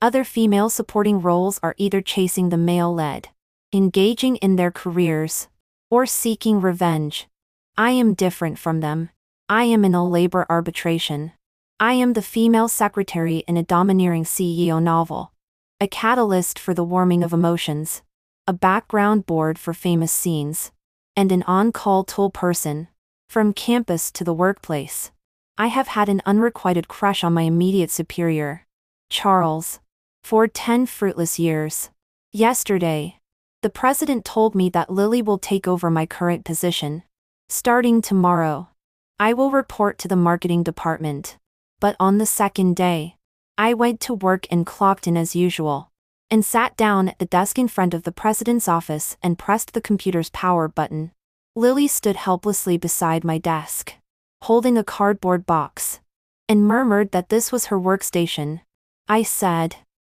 Other female supporting roles are either chasing the male lead, engaging in their careers, or seeking revenge. I am different from them. I am in a labor arbitration. I am the female secretary in a domineering CEO novel. A catalyst for the warming of emotions. A background board for famous scenes. And an on-call tool person. From campus to the workplace. I have had an unrequited crush on my immediate superior, Charles, for 10 fruitless years. Yesterday, the president told me that Lily will take over my current position. Starting tomorrow, I will report to the marketing department. But on the second day, I went to work and clocked in as usual, and sat down at the desk in front of the president's office and pressed the computer's power button. Lily stood helplessly beside my desk, holding a cardboard box, and murmured that this was her workstation. I said,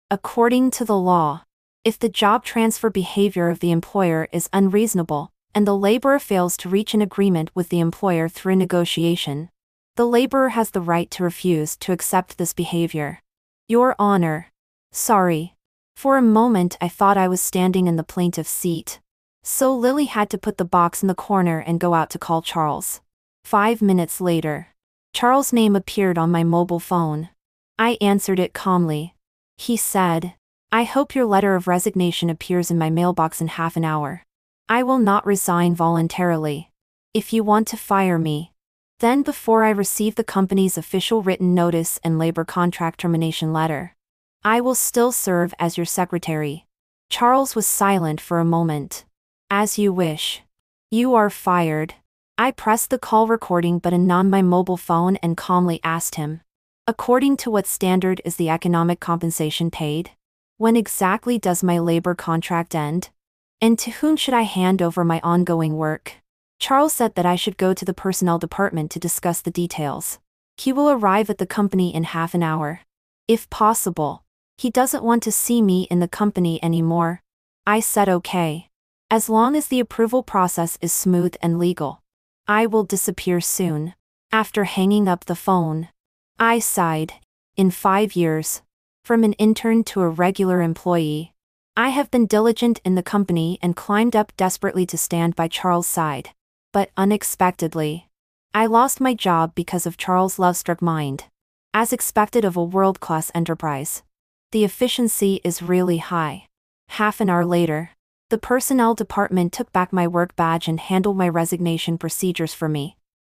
according to the law, if the job transfer behavior of the employer is unreasonable, and the laborer fails to reach an agreement with the employer through negotiation, the laborer has the right to refuse to accept this behavior. Your Honor. Sorry. For a moment I thought I was standing in the plaintiff's seat. So Lily had to put the box in the corner and go out to call Charles. 5 minutes later, Charles' name appeared on my mobile phone. I answered it calmly. He said, I hope your letter of resignation appears in my mailbox in half an hour. I will not resign voluntarily. If you want to fire me, then before I receive the company's official written notice and labor contract termination letter, I will still serve as your secretary. Charles was silent for a moment. As you wish. You are fired. I pressed the call recording button on my mobile phone and calmly asked him, according to what standard is the economic compensation paid? When exactly does my labor contract end? And to whom should I hand over my ongoing work? Charles said that I should go to the personnel department to discuss the details. He will arrive at the company in half an hour. If possible. He doesn't want to see me in the company anymore. I said okay. As long as the approval process is smooth and legal. I will disappear soon. After hanging up the phone, I sighed. In 5 years, from an intern to a regular employee, I have been diligent in the company and climbed up desperately to stand by Charles' side. But unexpectedly, I lost my job because of Charles' love-struck mind. As expected of a world-class enterprise, the efficiency is really high. Half an hour later, the personnel department took back my work badge and handled my resignation procedures for me.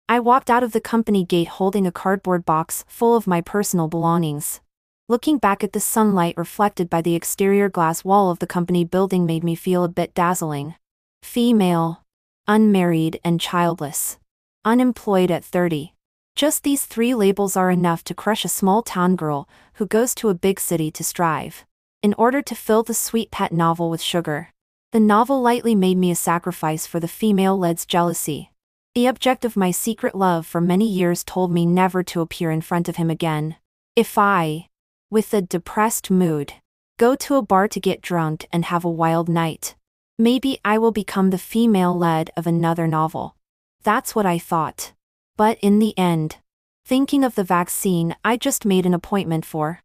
I walked out of the company gate holding a cardboard box full of my personal belongings. Looking back at the sunlight reflected by the exterior glass wall of the company building made me feel a bit dazzling. Female, unmarried and childless. Unemployed at 30. Just these 3 labels are enough to crush a small-town girl who goes to a big city to strive in order to fill the sweet pet novel with sugar. The novel lightly made me a sacrifice for the female lead's jealousy. The object of my secret love for many years told me never to appear in front of him again. If I, with a depressed mood, go to a bar to get drunk and have a wild night, maybe I will become the female lead of another novel. That's what I thought. But in the end, thinking of the vaccine I just made an appointment for,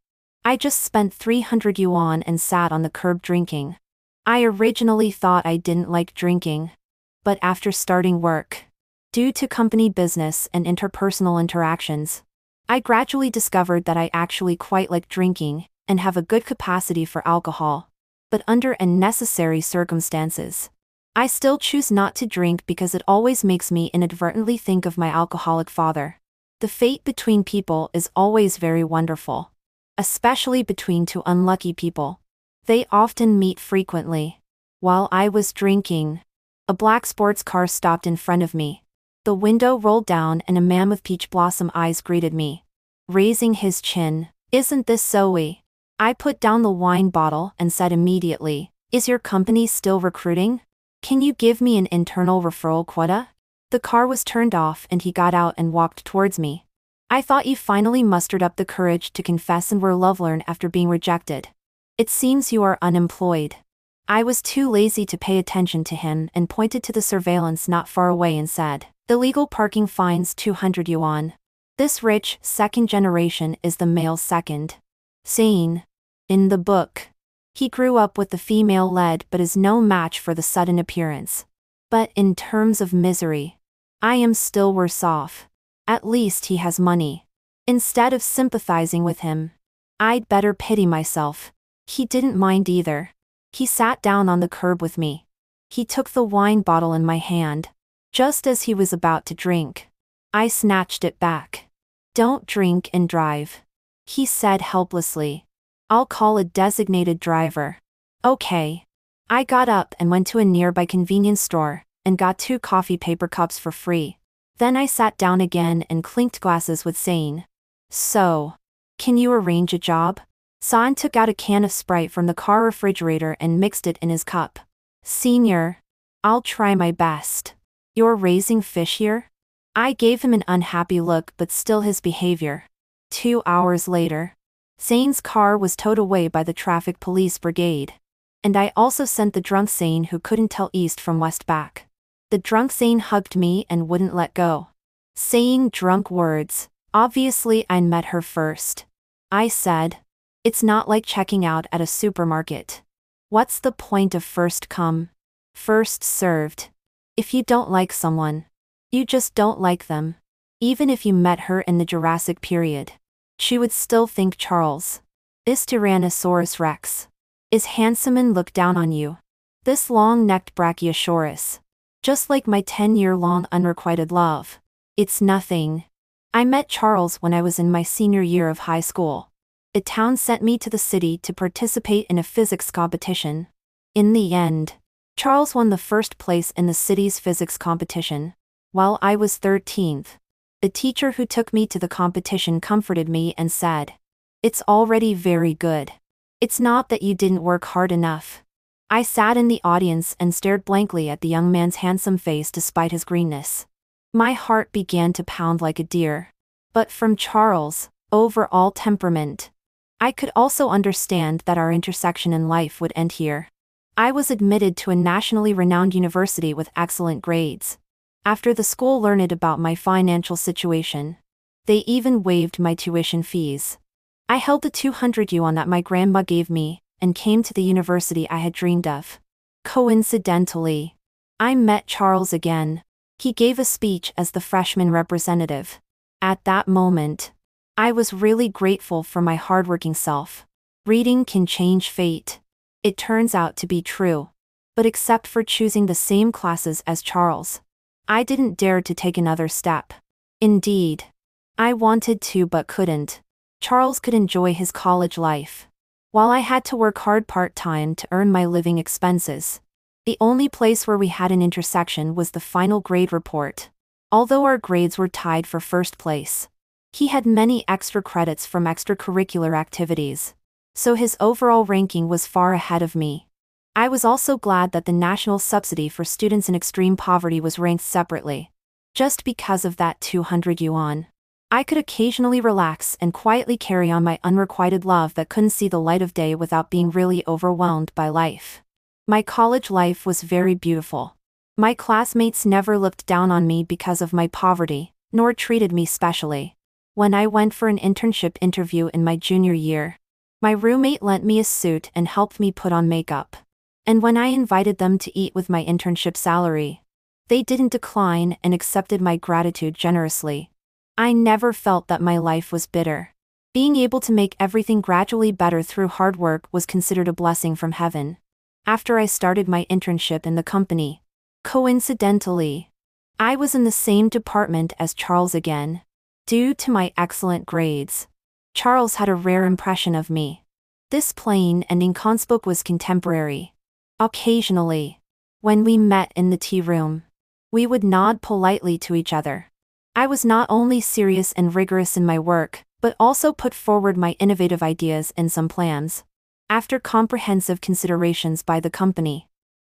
I just spent 300 yuan and sat on the curb drinking. I originally thought I didn't like drinking. But after starting work, due to company business and interpersonal interactions, I gradually discovered that I actually quite like drinking and have a good capacity for alcohol. But under unnecessary circumstances, I still choose not to drink because it always makes me inadvertently think of my alcoholic father. The fate between people is always very wonderful. Especially between 2 unlucky people. They often meet frequently. While I was drinking, a black sports car stopped in front of me. The window rolled down and a man with peach blossom eyes greeted me. Raising his chin, "Isn't this Zoe?" I put down the wine bottle and said immediately, "Is your company still recruiting? Can you give me an internal referral quota?" The car was turned off and he got out and walked towards me. "I thought you finally mustered up the courage to confess and were lovelorn after being rejected. It seems you are unemployed." I was too lazy to pay attention to him and pointed to the surveillance not far away and said, "Illegal parking fines 200 yuan. This rich, second generation is the male second." Saying, In the book, he grew up with the female lead but is no match for the sudden appearance. But in terms of misery, I am still worse off. At least he has money. Instead of sympathizing with him, I'd better pity myself. He didn't mind either. He sat down on the curb with me. He took the wine bottle in my hand. Just as he was about to drink, I snatched it back. "Don't drink and drive," he said helplessly. "I'll call a designated driver." "Okay." I got up and went to a nearby convenience store and got 2 coffee paper cups for free. Then I sat down again and clinked glasses with Zane. "So, can you arrange a job?" San took out a can of Sprite from the car refrigerator and mixed it in his cup. "Senior, I'll try my best. You're raising fish here?" I gave him an unhappy look but still his behavior. 2 hours later, Zane's car was towed away by the traffic police brigade. And I also sent the drunk Zane who couldn't tell east from west back. The drunk Zane hugged me and wouldn't let go, saying drunk words. Obviously I'd met her first. I said, "It's not like checking out at a supermarket. What's the point of first come, first served? If you don't like someone, you just don't like them. Even if you met her in the Jurassic period, she would still think Charles, this Tyrannosaurus Rex, is handsome and look down on you. This long-necked Brachiosaurus. Just like my 10-year-long unrequited love. It's nothing." I met Charles when I was in my senior year of high school. The town sent me to the city to participate in a physics competition. In the end, Charles won the first place in the city's physics competition, while I was 13th. The teacher who took me to the competition comforted me and said, "It's already very good. It's not that you didn't work hard enough." I sat in the audience and stared blankly at the young man's handsome face despite his greenness. My heart began to pound like a deer. But from Charles' overall temperament, I could also understand that our intersection in life would end here. I was admitted to a nationally renowned university with excellent grades. After the school learned about my financial situation, they even waived my tuition fees. I held the 200 yuan that my grandma gave me and came to the university I had dreamed of. Coincidentally, I met Charles again. He gave a speech as the freshman representative. At that moment, I was really grateful for my hardworking self. Reading can change fate. It turns out to be true. But except for choosing the same classes as Charles, I didn't dare to take another step. Indeed, I wanted to but couldn't. Charles could enjoy his college life, while I had to work hard part-time to earn my living expenses. The only place where we had an intersection was the final grade report. Although our grades were tied for first place, he had many extra credits from extracurricular activities, so his overall ranking was far ahead of me. I was also glad that the national subsidy for students in extreme poverty was ranked separately. Just because of that 200 yuan, I could occasionally relax and quietly carry on my unrequited love that couldn't see the light of day without being really overwhelmed by life. My college life was very beautiful. My classmates never looked down on me because of my poverty, nor treated me specially. When I went for an internship interview in my junior year, my roommate lent me a suit and helped me put on makeup. And when I invited them to eat with my internship salary, they didn't decline and accepted my gratitude generously. I never felt that my life was bitter. Being able to make everything gradually better through hard work was considered a blessing from heaven. After I started my internship in the company, coincidentally, I was in the same department as Charles again. Due to my excellent grades, Charles had a rare impression of me. This plain and inconspicuous book was contemporary. Occasionally, when we met in the tea room, we would nod politely to each other. I was not only serious and rigorous in my work, but also put forward my innovative ideas and some plans. After comprehensive considerations by the company,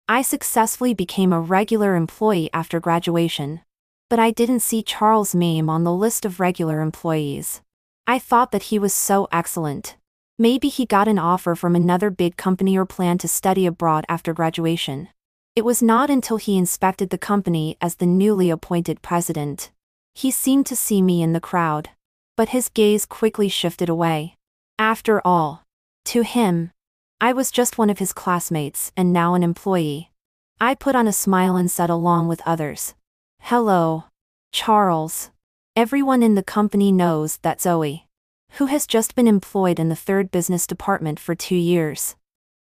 I successfully became a regular employee after graduation. But I didn't see Charles' name on the list of regular employees. I thought that he was so excellent. Maybe he got an offer from another big company or planned to study abroad after graduation. It was not until he inspected the company as the newly appointed president. He seemed to see me in the crowd, but his gaze quickly shifted away. After all, To him, I was just one of his classmates and now an employee. I put on a smile and said along with others, "Hello, Charles. Everyone in the company knows that Zoe, who has just been employed in the 3rd business department for 2 years,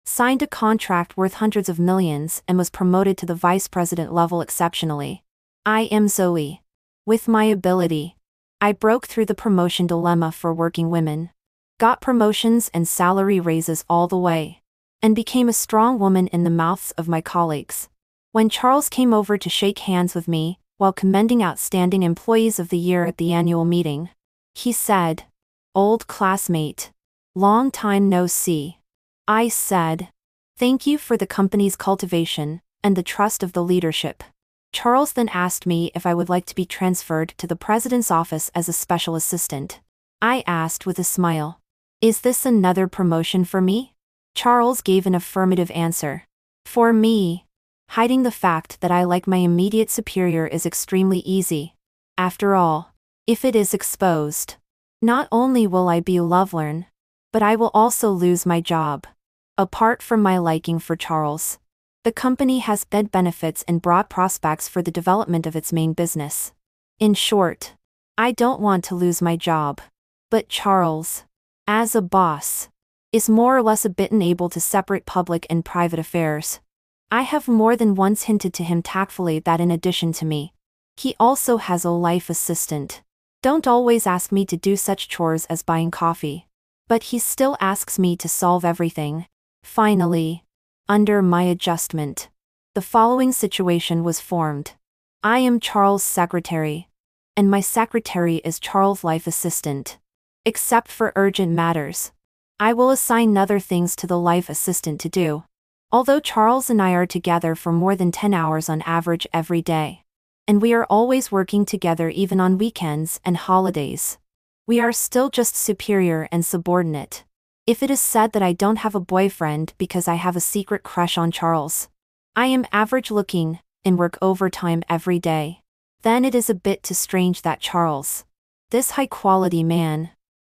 signed a contract worth hundreds of millions and was promoted to the vice president level exceptionally. I am Zoe. With my ability, I broke through the promotion dilemma for working women, got promotions and salary raises all the way, and became a strong woman in the mouths of my colleagues." When Charles came over to shake hands with me, while commending Outstanding Employees of the Year at the annual meeting, he said, "Old classmate. Long time no see." I said, "Thank you for the company's cultivation and the trust of the leadership." Charles then asked me if I would like to be transferred to the president's office as a special assistant. I asked with a smile, "Is this another promotion for me?" Charles gave an affirmative answer. For me, hiding the fact that I like my immediate superior is extremely easy. After all, if it is exposed, not only will I be lovelorn, but I will also lose my job. Apart from my liking for Charles, the company has good benefits and broad prospects for the development of its main business. In short, I don't want to lose my job. But Charles, as a boss, is more or less a bit unable to separate public and private affairs. I have more than once hinted to him tactfully that in addition to me, he also has a life assistant. Don't always ask me to do such chores as buying coffee, but he still asks me to solve everything. Finally, under my adjustment, the following situation was formed. I am Charles' secretary, and my secretary is Charles' life assistant. Except for urgent matters, I will assign other things to the life assistant to do. Although Charles and I are together for more than 10 hours on average every day, and we are always working together even on weekends and holidays, we are still just superior and subordinate. If it is said that I don't have a boyfriend because I have a secret crush on Charles, I am average looking and work overtime every day, then it is a bit too strange that Charles, this high-quality man,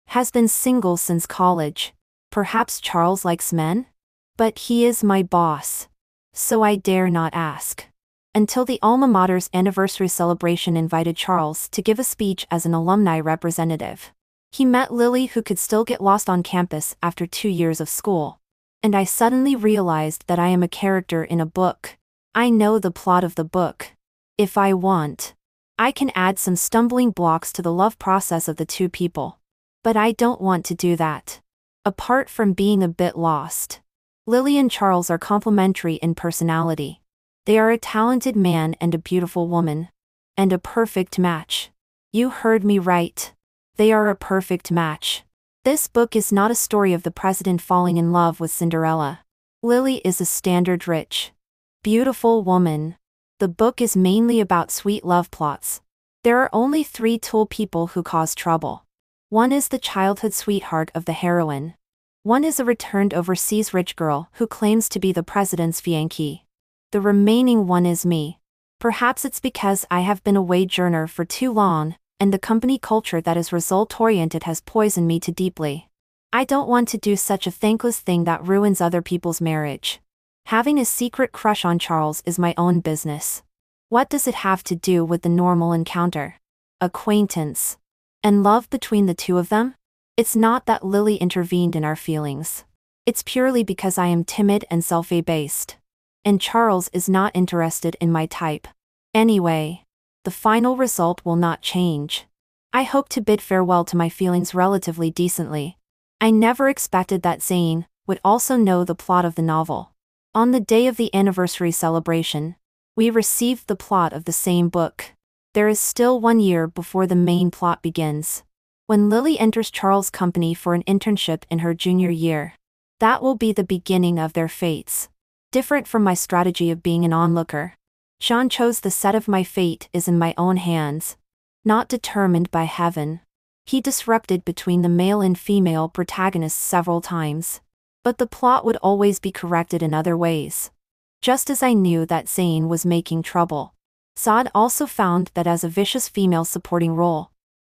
has been single since college. Perhaps Charles likes men? But he is my boss, so I dare not ask. Until the alma mater's anniversary celebration invited Charles to give a speech as an alumni representative. He met Lily, who could still get lost on campus after 2 years of school. And I suddenly realized that I am a character in a book. I know the plot of the book. If I want, I can add some stumbling blocks to the love process of the two people. But I don't want to do that. Apart from being a bit lost, Lily and Charles are complementary in personality. They are a talented man and a beautiful woman. And a perfect match. You heard me right. They are a perfect match. This book is not a story of the president falling in love with Cinderella. Lily is a standard rich, beautiful woman. The book is mainly about sweet love plots. There are only 3 tool people who cause trouble. One is the childhood sweetheart of the heroine. One is a returned overseas rich girl who claims to be the president's fiancée. The remaining one is me. Perhaps it's because I have been a wage-earner for too long, and the company culture that is result-oriented has poisoned me too deeply. I don't want to do such a thankless thing that ruins other people's marriage. Having a secret crush on Charles is my own business. What does it have to do with the normal encounter, acquaintance, and love between the two of them? It's not that Lily intervened in our feelings. It's purely because I am timid and self-abased. And Charles is not interested in my type. Anyway, the final result will not change. I hope to bid farewell to my feelings relatively decently. I never expected that Zane would also know the plot of the novel. On the day of the anniversary celebration, we received the plot of the same book. There is still 1 year before the main plot begins. When Lily enters Charles' company for an internship in her junior year, that will be the beginning of their fates. Different from my strategy of being an onlooker, Sean chose the set of my fate is in my own hands, not determined by heaven. He disrupted between the male and female protagonists several times, but the plot would always be corrected in other ways. Just as I knew that Zane was making trouble, Saad also found that as a vicious female supporting role,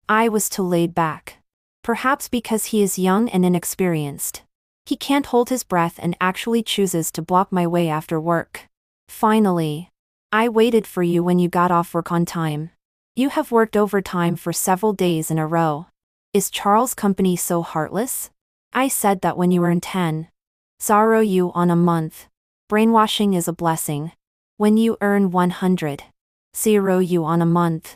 I was too laid back. Perhaps because he is young and inexperienced. He can't hold his breath and actually chooses to block my way after work. Finally. I waited for you when you got off work on time. You have worked overtime for several days in a row. Is Charles' company so heartless? I said that when you were in 10. 0 you on a month. Brainwashing is a blessing. When you earn 100. 0 you on a month.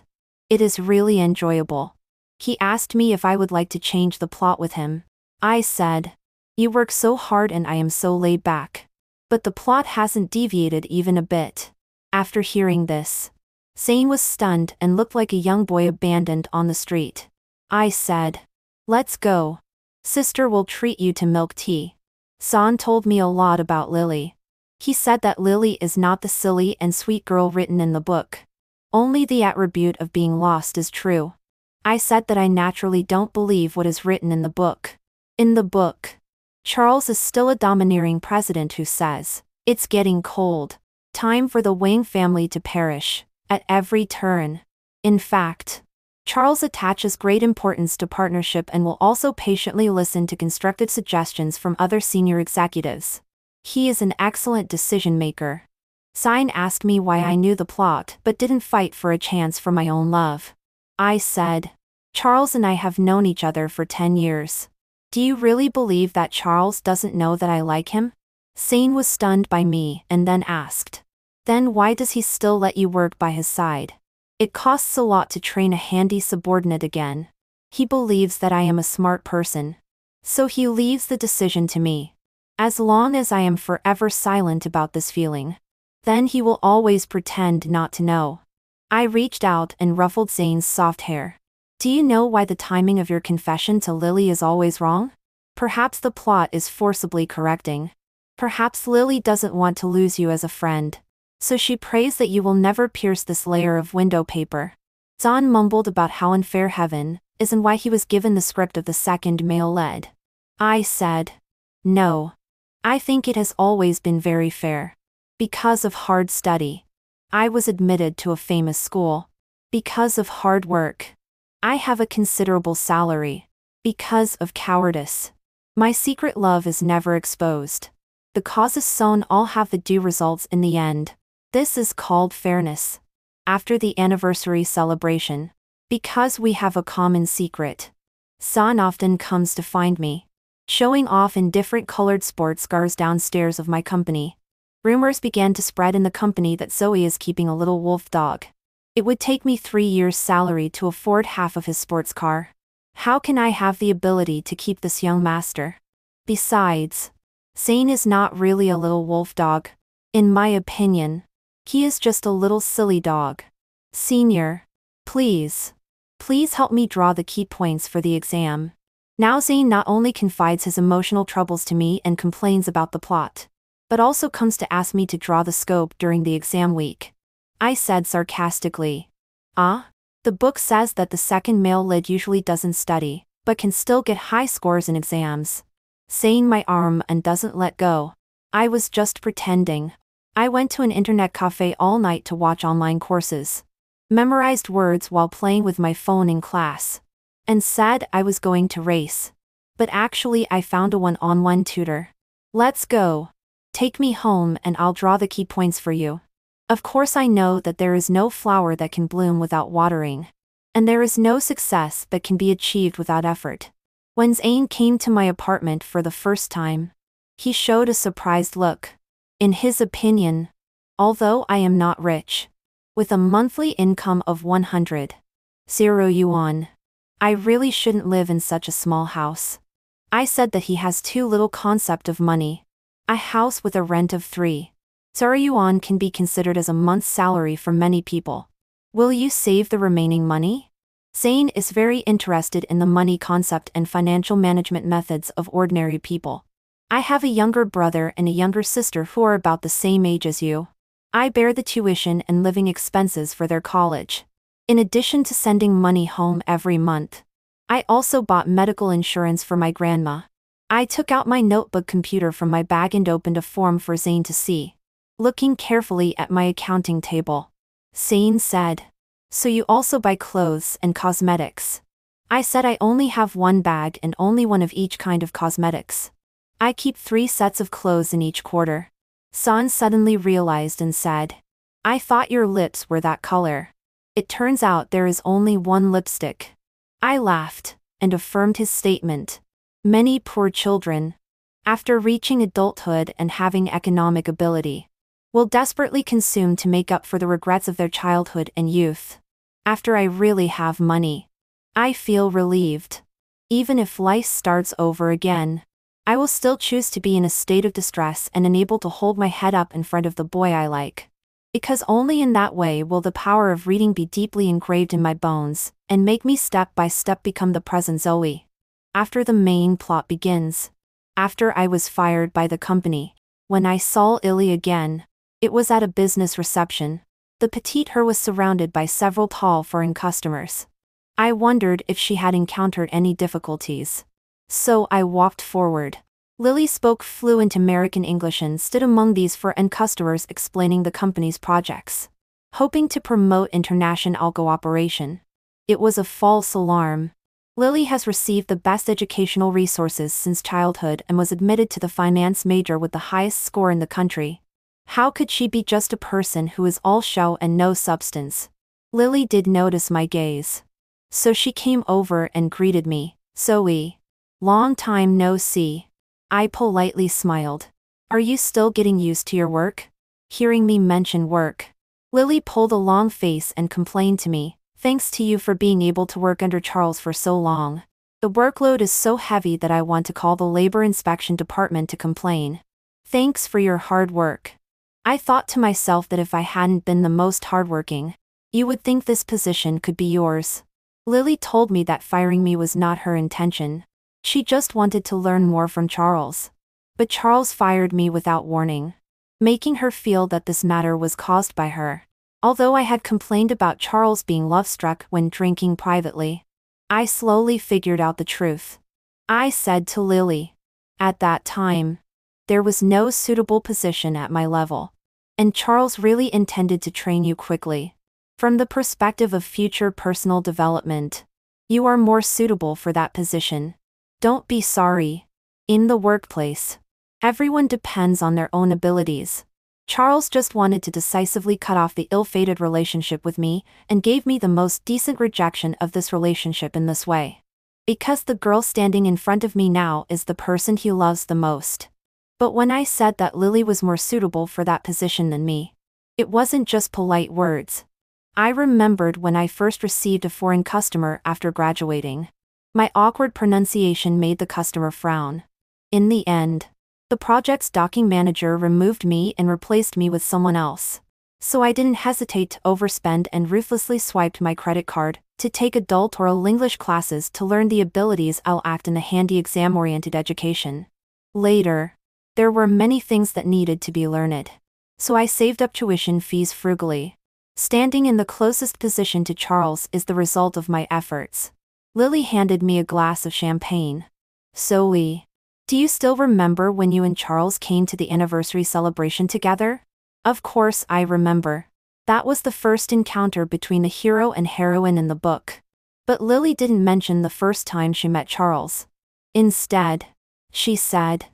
It is really enjoyable. He asked me if I would like to change the plot with him. I said, you work so hard and I am so laid back. But the plot hasn't deviated even a bit. After hearing this, Zane was stunned and looked like a young boy abandoned on the street. I said, let's go. Sister will treat you to milk tea. San told me a lot about Lily. He said that Lily is not the silly and sweet girl written in the book. Only the attribute of being lost is true. I said that I naturally don't believe what is written in the book. In the book, Charles is still a domineering president who says, it's getting cold. Time for the Wang family to perish, at every turn. In fact, Charles attaches great importance to partnership and will also patiently listen to constructive suggestions from other senior executives. He is an excellent decision-maker. Sine asked me why I knew the plot but didn't fight for a chance for my own love. I said, Charles and I have known each other for 10 years. Do you really believe that Charles doesn't know that I like him? Sane was stunned by me and then asked, then why does he still let you work by his side? It costs a lot to train a handy subordinate again. He believes that I am a smart person. So he leaves the decision to me. As long as I am forever silent about this feeling, then he will always pretend not to know. I reached out and ruffled Zane's soft hair. Do you know why the timing of your confession to Lily is always wrong? Perhaps the plot is forcibly correcting. Perhaps Lily doesn't want to lose you as a friend. So she prays that you will never pierce this layer of window paper. Zahn mumbled about how unfair heaven is and why he was given the script of the second male lead. I said, no. I think it has always been very fair. Because of hard study. I was admitted to a famous school. Because of hard work. I have a considerable salary. Because of cowardice. My secret love is never exposed. The causes sown all have the due results in the end. This is called fairness. After the anniversary celebration. Because we have a common secret. San often comes to find me. Showing off in different colored sports cars downstairs of my company. Rumors began to spread in the company that Zoe is keeping a little wolf dog. It would take me 3 years' salary to afford half of his sports car. How can I have the ability to keep this young master? Besides, Zane is not really a little wolf dog. In my opinion, he is just a little silly dog. Senior. Please help me draw the key points for the exam. Now Zane not only confides his emotional troubles to me and complains about the plot, but also comes to ask me to draw the scope during the exam week. I said sarcastically. The book says that the second male lead usually doesn't study, but can still get high scores in exams. Zane my arm and doesn't let go. I was just pretending. I went to an internet cafe all night to watch online courses. Memorized words while playing with my phone in class. And said I was going to race. But actually I found a one-on-one tutor. Let's go. Take me home and I'll draw the key points for you. Of course I know that there is no flower that can bloom without watering. And there is no success that can be achieved without effort. When Zane came to my apartment for the first time, he showed a surprised look. In his opinion, although I am not rich, with a monthly income of 100 yuan, I really shouldn't live in such a small house. I said that he has too little concept of money. A house with a rent of 3 yuan can be considered as a month's salary for many people. Will you save the remaining money? Zane is very interested in the money concept and financial management methods of ordinary people. I have a younger brother and a younger sister who are about the same age as you. I bear the tuition and living expenses for their college. In addition to sending money home every month, I also bought medical insurance for my grandma. I took out my notebook computer from my bag and opened a form for Zane to see. Looking carefully at my accounting table, Zane said, so you also buy clothes and cosmetics? I said I only have one bag and only one of each kind of cosmetics. I keep 3 sets of clothes in each quarter. San suddenly realized and said, I thought your lips were that color. It turns out there is only one lipstick. I laughed and affirmed his statement. Many poor children, after reaching adulthood and having economic ability, will desperately consume to make up for the regrets of their childhood and youth. After I really have money, I feel relieved. Even if life starts over again, I will still choose to be in a state of distress and unable to hold my head up in front of the boy I like. Because only in that way will the power of reading be deeply engraved in my bones, and make me step by step become the present Zoe. After the main plot begins. After I was fired by the company, when I saw Illy again, it was at a business reception. The petite her was surrounded by several tall foreign customers. I wondered if she had encountered any difficulties. So I walked forward. Lily spoke fluent American English and stood among these foreign customers explaining the company's projects, hoping to promote international cooperation. It was a false alarm. Lily has received the best educational resources since childhood and was admitted to the finance major with the highest score in the country. How could she be just a person who is all show and no substance? Lily did notice my gaze. So she came over and greeted me. Zoe. Long time no see. I politely smiled. Are you still getting used to your work? Hearing me mention work, Lily pulled a long face and complained to me, thanks to you for being able to work under Charles for so long. The workload is so heavy that I want to call the labor inspection department to complain. Thanks for your hard work. I thought to myself that if I hadn't been the most hardworking, you would think this position could be yours. Lily told me that firing me was not her intention. She just wanted to learn more from Charles. But Charles fired me without warning, making her feel that this matter was caused by her. Although I had complained about Charles being love-struck when drinking privately, I slowly figured out the truth. I said to Lily, at that time, there was no suitable position at my level, and Charles really intended to train you quickly. From the perspective of future personal development, you are more suitable for that position. Don't be sorry. In the workplace, everyone depends on their own abilities. Charles just wanted to decisively cut off the ill-fated relationship with me and gave me the most decent rejection of this relationship in this way. Because the girl standing in front of me now is the person he loves the most. But when I said that Lily was more suitable for that position than me, it wasn't just polite words. I remembered when I first received a foreign customer after graduating. My awkward pronunciation made the customer frown. In the end, the project's docking manager removed me and replaced me with someone else. So I didn't hesitate to overspend and ruthlessly swiped my credit card to take adult oral English classes to learn the abilities I'll act in a handy exam-oriented education. Later, there were many things that needed to be learned. So I saved up tuition fees frugally. Standing in the closest position to Charles is the result of my efforts. Lily handed me a glass of champagne. Zoe, do you still remember when you and Charles came to the anniversary celebration together? Of course I remember. That was the first encounter between the hero and heroine in the book. But Lily didn't mention the first time she met Charles. Instead, she said,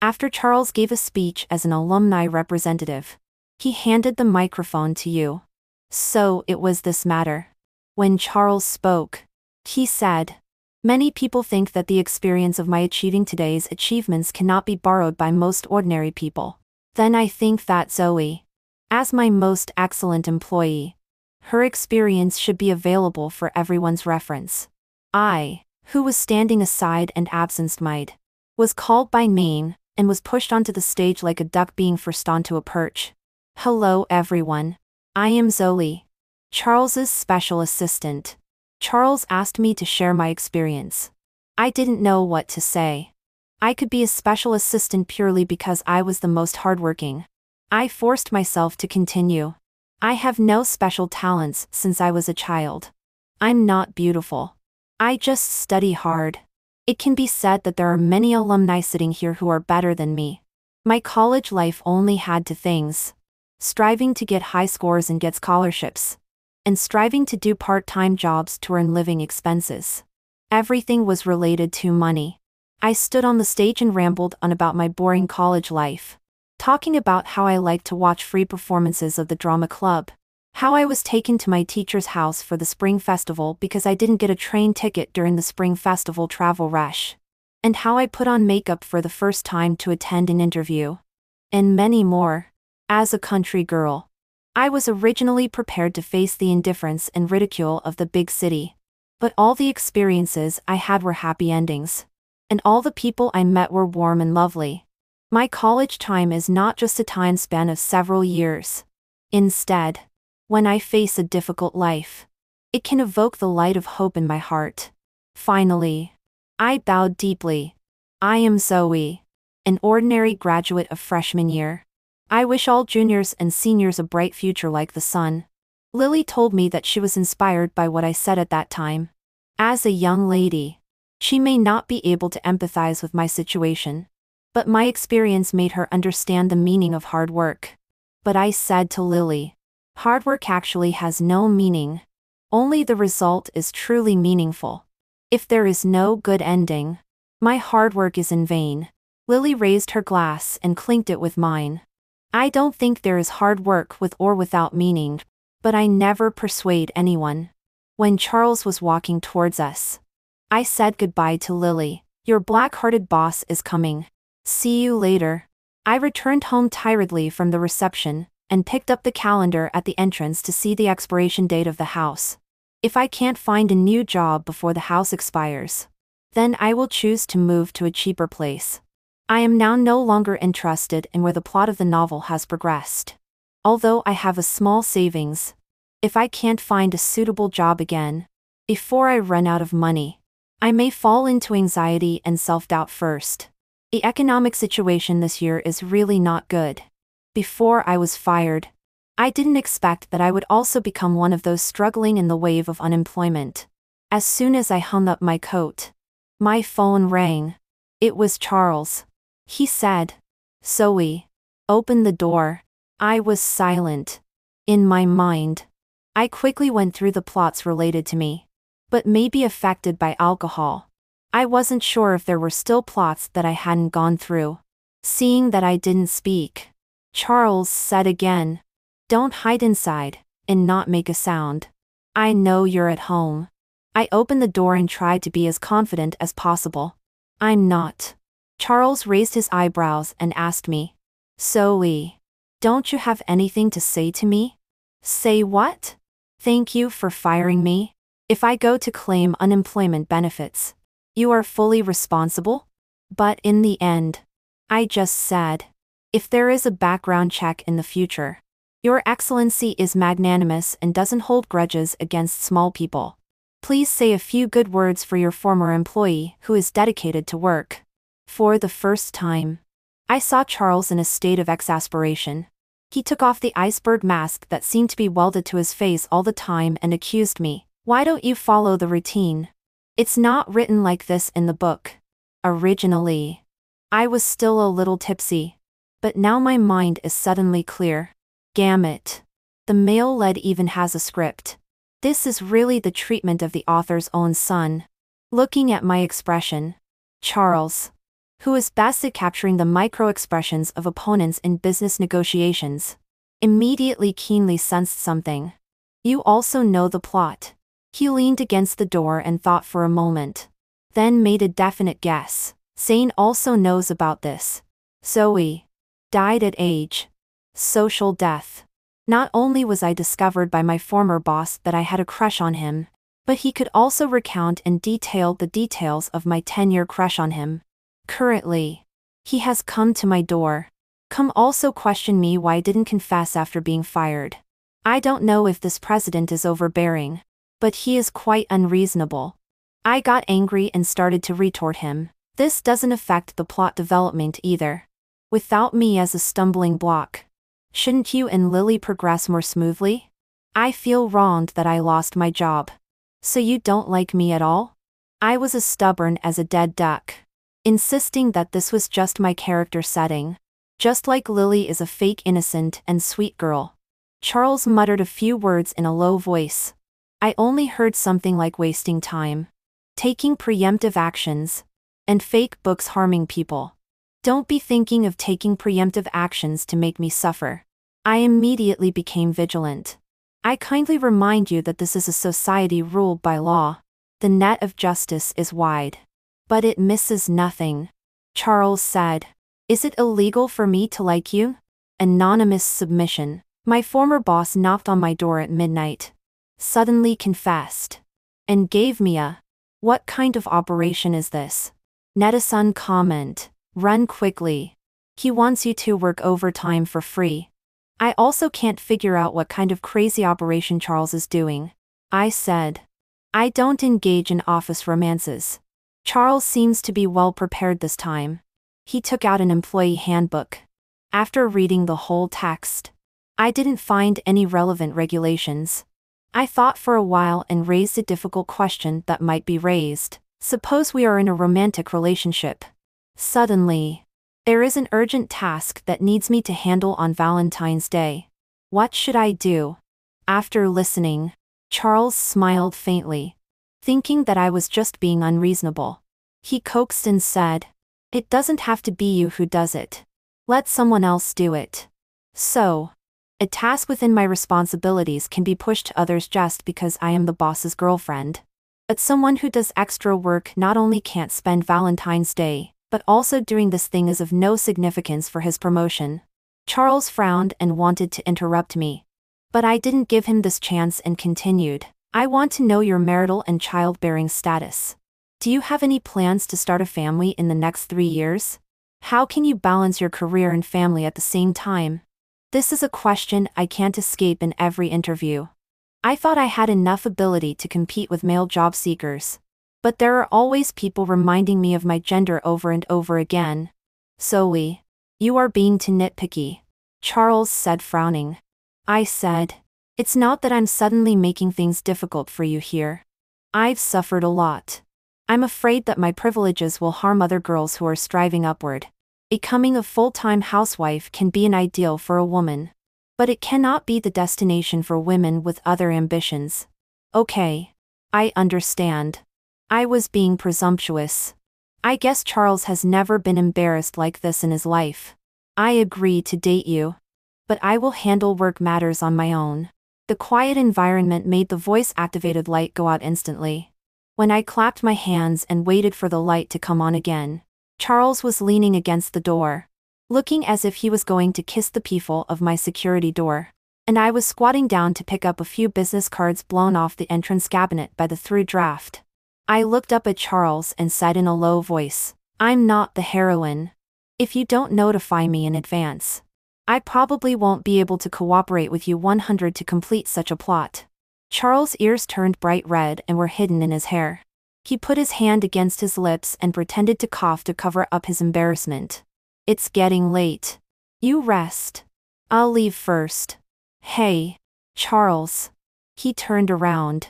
after Charles gave a speech as an alumni representative, he handed the microphone to you. So it was this matter. When Charles spoke, he said, many people think that the experience of my achieving today's achievements cannot be borrowed by most ordinary people. Then I think that Zoe, as my most excellent employee, her experience should be available for everyone's reference. I, who was standing aside and absent-minded, was called by name and was pushed onto the stage like a duck being forced onto a perch. Hello everyone. I am Zoe, Charles's special assistant. Charles asked me to share my experience. I didn't know what to say. I could be a special assistant purely because I was the most hardworking. I forced myself to continue. I have no special talents since I was a child. I'm not beautiful. I just study hard. It can be said that there are many alumni sitting here who are better than me. My college life only had two things: striving to get high scores and get scholarships, and striving to do part-time jobs to earn living expenses. Everything was related to money. I stood on the stage and rambled on about my boring college life, talking about how I liked to watch free performances of the drama club, how I was taken to my teacher's house for the spring festival because I didn't get a train ticket during the spring festival travel rush, and how I put on makeup for the first time to attend an interview, and many more. As a country girl, I was originally prepared to face the indifference and ridicule of the big city. But all the experiences I had were happy endings. And all the people I met were warm and lovely. My college time is not just a time span of several years. Instead, when I face a difficult life, it can evoke the light of hope in my heart. Finally, I bowed deeply. I am Zoe, an ordinary graduate of freshman year. I wish all juniors and seniors a bright future like the sun. Lily told me that she was inspired by what I said at that time. As a young lady, she may not be able to empathize with my situation, but my experience made her understand the meaning of hard work. But I said to Lily, hard work actually has no meaning. Only the result is truly meaningful. If there is no good ending, my hard work is in vain. Lily raised her glass and clinked it with mine. I don't think there is hard work with or without meaning, but I never persuade anyone. When Charles was walking towards us, I said goodbye to Lily. Your black-hearted boss is coming. See you later. I returned home tiredly from the reception, and picked up the calendar at the entrance to see the expiration date of the house. If I can't find a new job before the house expires, then I will choose to move to a cheaper place. I am now no longer interested in where the plot of the novel has progressed. Although I have a small savings, if I can't find a suitable job again, before I run out of money, I may fall into anxiety and self-doubt first. The economic situation this year is really not good. Before I was fired, I didn't expect that I would also become one of those struggling in the wave of unemployment. As soon as I hung up my coat, my phone rang. It was Charles. He said, Zoe, open the door. I was silent. In my mind, I quickly went through the plots related to me, but maybe affected by alcohol. I wasn't sure if there were still plots that I hadn't gone through. Seeing that I didn't speak, Charles said again, don't hide inside, and not make a sound. I know you're at home. I opened the door and tried to be as confident as possible. I'm not. Charles raised his eyebrows and asked me, Zoe, don't you have anything to say to me? Say what? Thank you for firing me. If I go to claim unemployment benefits, you are fully responsible? But in the end, I just said, if there is a background check in the future, Your Excellency is magnanimous and doesn't hold grudges against small people. Please say a few good words for your former employee who is dedicated to work. For the first time, I saw Charles in a state of exasperation. He took off the iceberg mask that seemed to be welded to his face all the time and accused me. Why don't you follow the routine? It's not written like this in the book. Originally, I was still a little tipsy, but now my mind is suddenly clear. Gamut. The male lead even has a script. This is really the treatment of the author's own son. Looking at my expression, Charles, who is best at capturing the micro-expressions of opponents in business negotiations, immediately keenly sensed something. You also know the plot. He leaned against the door and thought for a moment, then made a definite guess. Zane also knows about this. Zoe died at age. Social death. Not only was I discovered by my former boss that I had a crush on him, but he could also recount and detail the details of my 10-year crush on him. Currently, he has come to my door. Come also question me why I didn't confess after being fired. I don't know if this president is overbearing, but he is quite unreasonable. I got angry and started to retort him. This doesn't affect the plot development either. Without me as a stumbling block, shouldn't you and Lily progress more smoothly? I feel wronged that I lost my job. So you don't like me at all? I was as stubborn as a dead duck, insisting that this was just my character setting. Just like Lily is a fake innocent and sweet girl. Charles muttered a few words in a low voice. I only heard something like wasting time. Taking preemptive actions. and fake books harming people. Don't be thinking of taking preemptive actions to make me suffer. I immediately became vigilant. I kindly remind you that this is a society ruled by law. The net of justice is wide. But it misses nothing. Charles said. Is it illegal for me to like you? Anonymous submission. My former boss knocked on my door at midnight. Suddenly confessed. And gave me a, "What kind of operation is this?" Netizen comment. Run quickly. He wants you to work overtime for free. I also can't figure out what kind of crazy operation Charles is doing. I said. I don't engage in office romances. Charles seems to be well prepared this time. He took out an employee handbook. After reading the whole text, I didn't find any relevant regulations. I thought for a while and raised a difficult question that might be raised. Suppose we are in a romantic relationship. Suddenly, there is an urgent task that needs me to handle on Valentine's Day. What should I do? After listening, Charles smiled faintly, thinking that I was just being unreasonable. He coaxed and said, "It doesn't have to be you who does it. Let someone else do it." So, a task within my responsibilities can be pushed to others just because I am the boss's girlfriend. But someone who does extra work not only can't spend Valentine's Day, but also doing this thing is of no significance for his promotion. Charles frowned and wanted to interrupt me. But I didn't give him this chance and continued. I want to know your marital and childbearing status. Do you have any plans to start a family in the next 3 years? How can you balance your career and family at the same time? This is a question I can't escape in every interview. I thought I had enough ability to compete with male job seekers. But there are always people reminding me of my gender over and over again. Zoe, you are being too nitpicky, Charles said, frowning. I said, it's not that I'm suddenly making things difficult for you here. I've suffered a lot. I'm afraid that my privileges will harm other girls who are striving upward. Becoming a full-time housewife can be an ideal for a woman. But it cannot be the destination for women with other ambitions. Okay. I understand. I was being presumptuous. I guess Charles has never been embarrassed like this in his life. I agree to date you. But I will handle work matters on my own. The quiet environment made the voice-activated light go out instantly. When I clapped my hands and waited for the light to come on again, Charles was leaning against the door, looking as if he was going to kiss the peephole of my security door. And I was squatting down to pick up a few business cards blown off the entrance cabinet by the through draft. I looked up at Charles and said in a low voice, I'm not the heroine. If you don't notify me in advance, I probably won't be able to cooperate with you 100 to complete such a plot. Charles' ears turned bright red and were hidden in his hair. He put his hand against his lips and pretended to cough to cover up his embarrassment. It's getting late. You rest. I'll leave first. Hey, Charles. He turned around.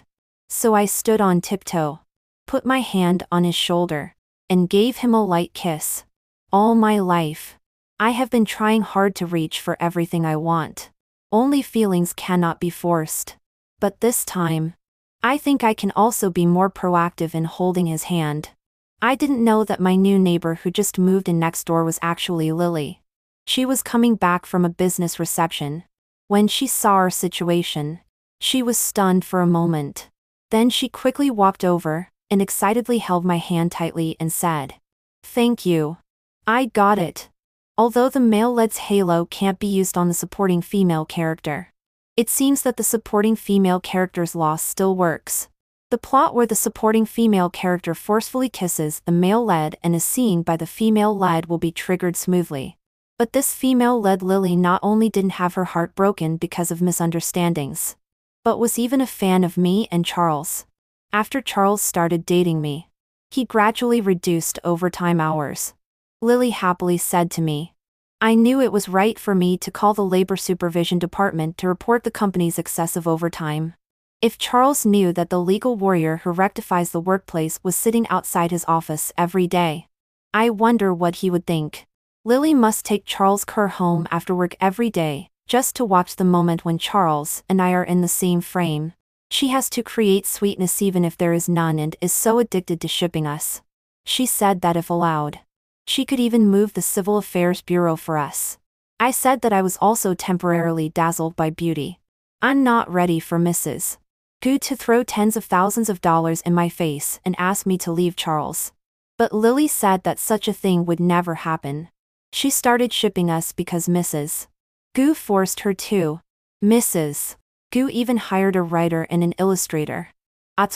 So I stood on tiptoe, put my hand on his shoulder, and gave him a light kiss. All my life, I have been trying hard to reach for everything I want. Only feelings cannot be forced. But this time, I think I can also be more proactive in holding his hand. I didn't know that my new neighbor who just moved in next door was actually Lily. She was coming back from a business reception. When she saw our situation, she was stunned for a moment. Then she quickly walked over and excitedly held my hand tightly and said, "Thank you. I got it." Although the male-led's halo can't be used on the supporting female character, it seems that the supporting female character's loss still works. The plot where the supporting female character forcefully kisses the male-led and is seen by the female-led will be triggered smoothly. But this female-led Lily not only didn't have her heart broken because of misunderstandings, but was even a fan of me and Charles. After Charles started dating me, he gradually reduced overtime hours. Lily happily said to me, I knew it was right for me to call the labor supervision department to report the company's excessive overtime. If Charles knew that the legal warrior who rectifies the workplace was sitting outside his office every day, I wonder what he would think. Lily must take Charles Kerr home after work every day, just to watch the moment when Charles and I are in the same frame. She has to create sweetness even if there is none and is so addicted to shipping us. She said that if allowed, she could even move the Civil Affairs Bureau for us. I said that I was also temporarily dazzled by beauty. I'm not ready for Mrs. Gu to throw tens of thousands of dollars in my face and ask me to leave Charles. But Lily said that such a thing would never happen. She started shipping us because Mrs. Gu forced her to. Mrs. Gu even hired a writer and an illustrator.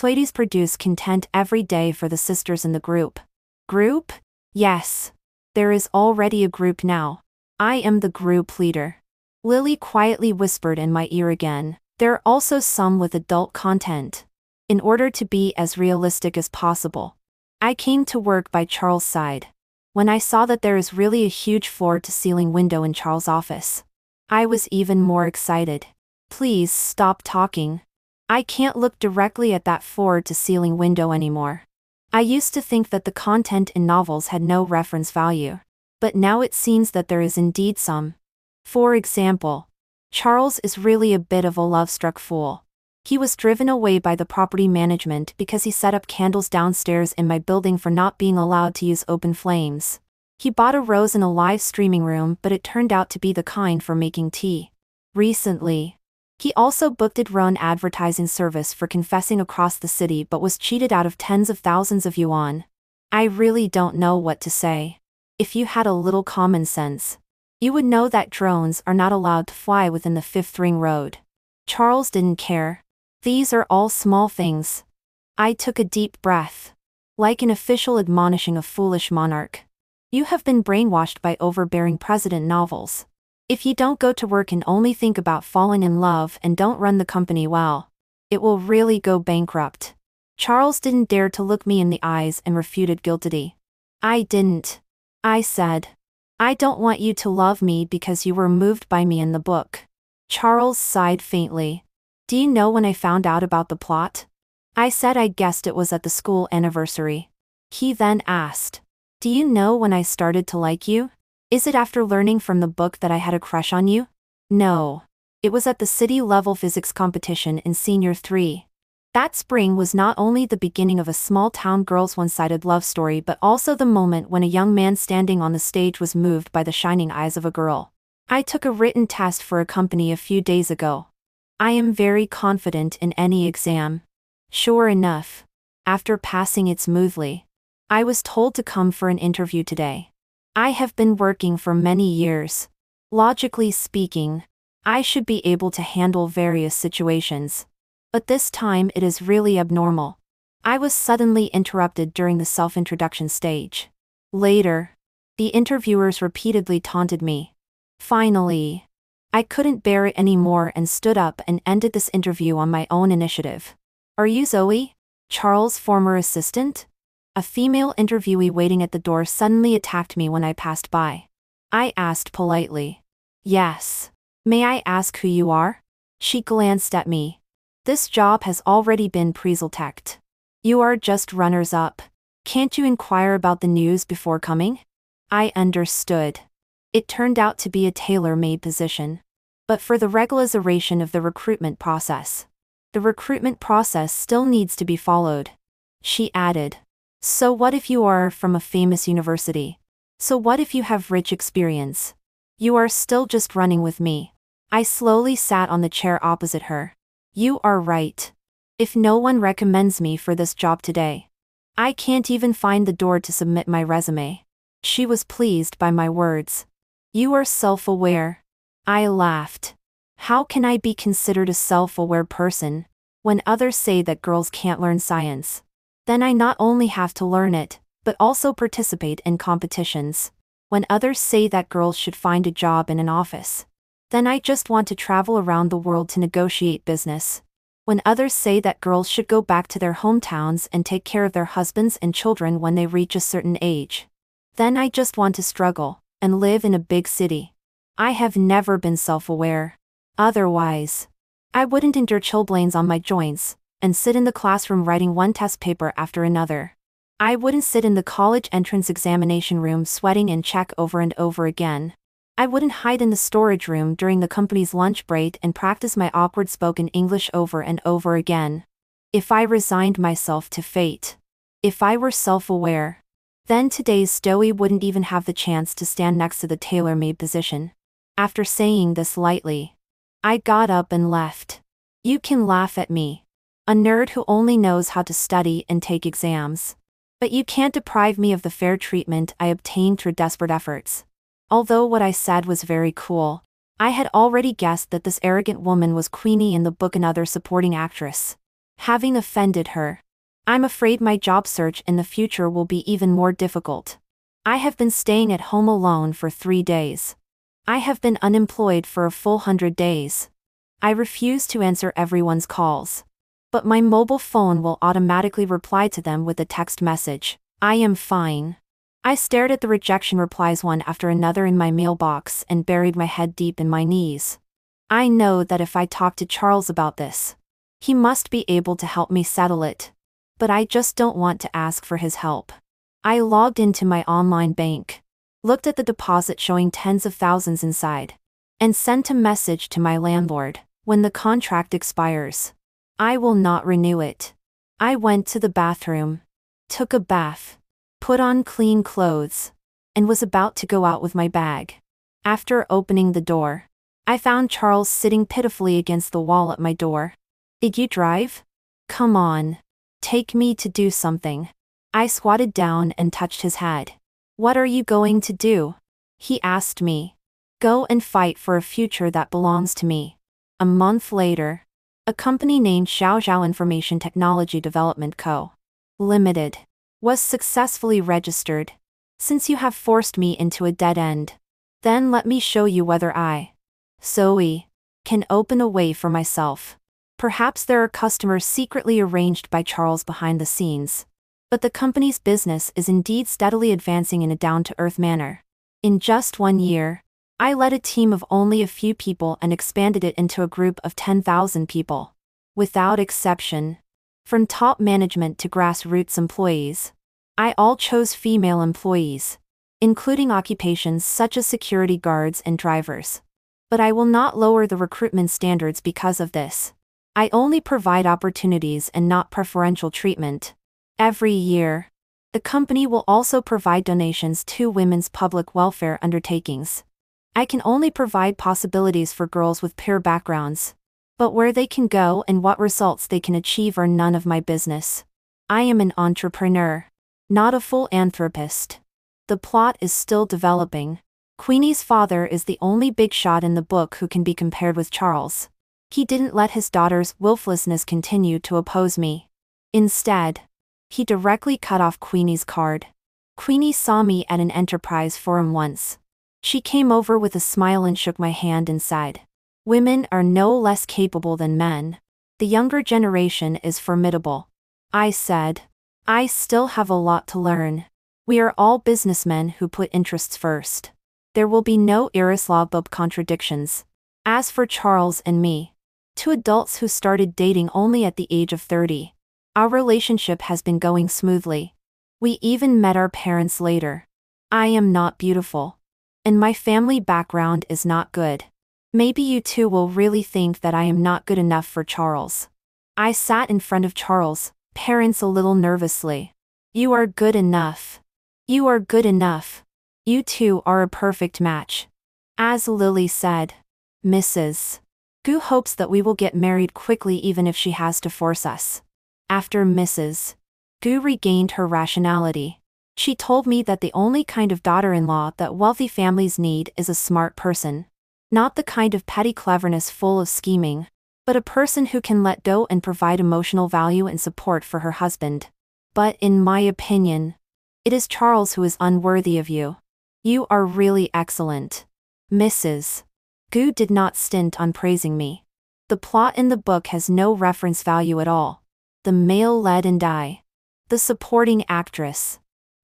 Ladies produce content every day for the sisters in the group. Group? Yes. There is already a group now. I am the group leader. Lily quietly whispered in my ear again. There are also some with adult content. In order to be as realistic as possible, I came to work by Charles' side. When I saw that there is really a huge floor-to-ceiling window in Charles' office, I was even more excited. Please stop talking. I can't look directly at that floor-to-ceiling window anymore. I used to think that the content in novels had no reference value, but now it seems that there is indeed some. For example, Charles is really a bit of a love-struck fool. He was driven away by the property management because he set up candles downstairs in my building for not being allowed to use open flames. He bought a rose in a live streaming room, but it turned out to be the kind for making tea. Recently, he also booked a drone advertising service for confessing across the city but was cheated out of tens of thousands of yuan. I really don't know what to say. If you had a little common sense, you would know that drones are not allowed to fly within the Fifth Ring Road. Charles didn't care. These are all small things. I took a deep breath. Like an official admonishing a foolish monarch. You have been brainwashed by overbearing president novels. If you don't go to work and only think about falling in love and don't run the company well, it will really go bankrupt. Charles didn't dare to look me in the eyes and refuted guiltily. I didn't. I said, I don't want you to love me because you were moved by me in the book. Charles sighed faintly. Do you know when I found out about the plot? I said I guessed it was at the school anniversary. He then asked, do you know when I started to like you? Is it after learning from the book that I had a crush on you? No. It was at the city-level physics competition in Senior 3. That spring was not only the beginning of a small-town girl's one-sided love story but also the moment when a young man standing on the stage was moved by the shining eyes of a girl. I took a written test for a company a few days ago. I am very confident in any exam. Sure enough, after passing it smoothly, I was told to come for an interview today. I have been working for many years. Logically speaking, I should be able to handle various situations. But this time it is really abnormal. I was suddenly interrupted during the self-introduction stage. Later, the interviewers repeatedly taunted me. Finally, I couldn't bear it anymore and stood up and ended this interview on my own initiative. Are you Zoe? Charles' former assistant? A female interviewee waiting at the door suddenly attacked me when I passed by. I asked politely. Yes. May I ask who you are? She glanced at me. This job has already been pre-selected. You are just runners-up. Can't you inquire about the news before coming? I understood. It turned out to be a tailor-made position. But for the regularization of the recruitment process. The recruitment process still needs to be followed. She added. So what if you are from a famous university? So what if you have rich experience? You are still just running with me. I slowly sat on the chair opposite her. You are right. If no one recommends me for this job today, I can't even find the door to submit my resume. She was pleased by my words. You are self-aware. I laughed. How can I be considered a self-aware person when others say that girls can't learn science? Then I not only have to learn it, but also participate in competitions. When others say that girls should find a job in an office, then I just want to travel around the world to negotiate business. When others say that girls should go back to their hometowns and take care of their husbands and children when they reach a certain age, then I just want to struggle and live in a big city. I have never been self-aware. Otherwise, I wouldn't endure chilblains on my joints and sit in the classroom writing one test paper after another. I wouldn't sit in the college entrance examination room sweating and check over and over again. I wouldn't hide in the storage room during the company's lunch break and practice my awkward spoken English over and over again. If I resigned myself to fate. If I were self-aware, Then today's Stoey wouldn't even have the chance to stand next to the tailor-made position. After saying this lightly, I got up and left. You can laugh at me, a nerd who only knows how to study and take exams. But you can't deprive me of the fair treatment I obtained through desperate efforts. Although what I said was very cool, I had already guessed that this arrogant woman was Queenie in the book, another supporting actress. Having offended her, I'm afraid my job search in the future will be even more difficult. I have been staying at home alone for 3 days. I have been unemployed for a full 100 days. I refuse to answer everyone's calls. But my mobile phone will automatically reply to them with a text message. I am fine. I stared at the rejection replies one after another in my mailbox and buried my head deep in my knees. I know that if I talk to Charles about this, he must be able to help me settle it. But I just don't want to ask for his help. I logged into my online bank, looked at the deposit showing tens of thousands inside, and sent a message to my landlord. When the contract expires, I will not renew it. I went to the bathroom, took a bath, put on clean clothes, and was about to go out with my bag. After opening the door, I found Charles sitting pitifully against the wall at my door. Did you drive? Come on. Take me to do something. I squatted down and touched his head. What are you going to do? He asked me. Go and fight for a future that belongs to me. A month later, a company named Xiaoxiao Information Technology Development Co. Limited was successfully registered. Since you have forced me into a dead end, then let me show you whether I, Zoe, can open a way for myself. Perhaps there are customers secretly arranged by Charles behind the scenes. But the company's business is indeed steadily advancing in a down-to-earth manner. In just 1 year, I led a team of only a few people and expanded it into a group of 10,000 people. Without exception, from top management to grassroots employees, I all chose female employees, including occupations such as security guards and drivers. But I will not lower the recruitment standards because of this. I only provide opportunities and not preferential treatment. Every year, the company will also provide donations to women's public welfare undertakings. I can only provide possibilities for girls with peer backgrounds. But where they can go and what results they can achieve are none of my business. I am an entrepreneur, not a philanthropist. The plot is still developing. Queenie's father is the only big shot in the book who can be compared with Charles. He didn't let his daughter's willfulness continue to oppose me. Instead, he directly cut off Queenie's card. Queenie saw me at an enterprise forum once. She came over with a smile and shook my hand and said, "Women are no less capable than men. The younger generation is formidable." I said, "I still have a lot to learn. We are all businessmen who put interests first. There will be no irresolvable contradictions." As for Charles and me, two adults who started dating only at the age of 30, our relationship has been going smoothly. We even met our parents later. I am not beautiful, and my family background is not good. Maybe you two will really think that I am not good enough for Charles. I sat in front of Charles' parents a little nervously. You are good enough. You are good enough. You two are a perfect match. As Lily said, Mrs. Gu hopes that we will get married quickly even if she has to force us. After Mrs. Gu regained her rationality, she told me that the only kind of daughter-in-law that wealthy families need is a smart person. Not the kind of petty cleverness full of scheming, but a person who can let go and provide emotional value and support for her husband. But in my opinion, it is Charles who is unworthy of you. You are really excellent. Mrs. Gu did not stint on praising me. The plot in the book has no reference value at all. The male lead and I, the supporting actress,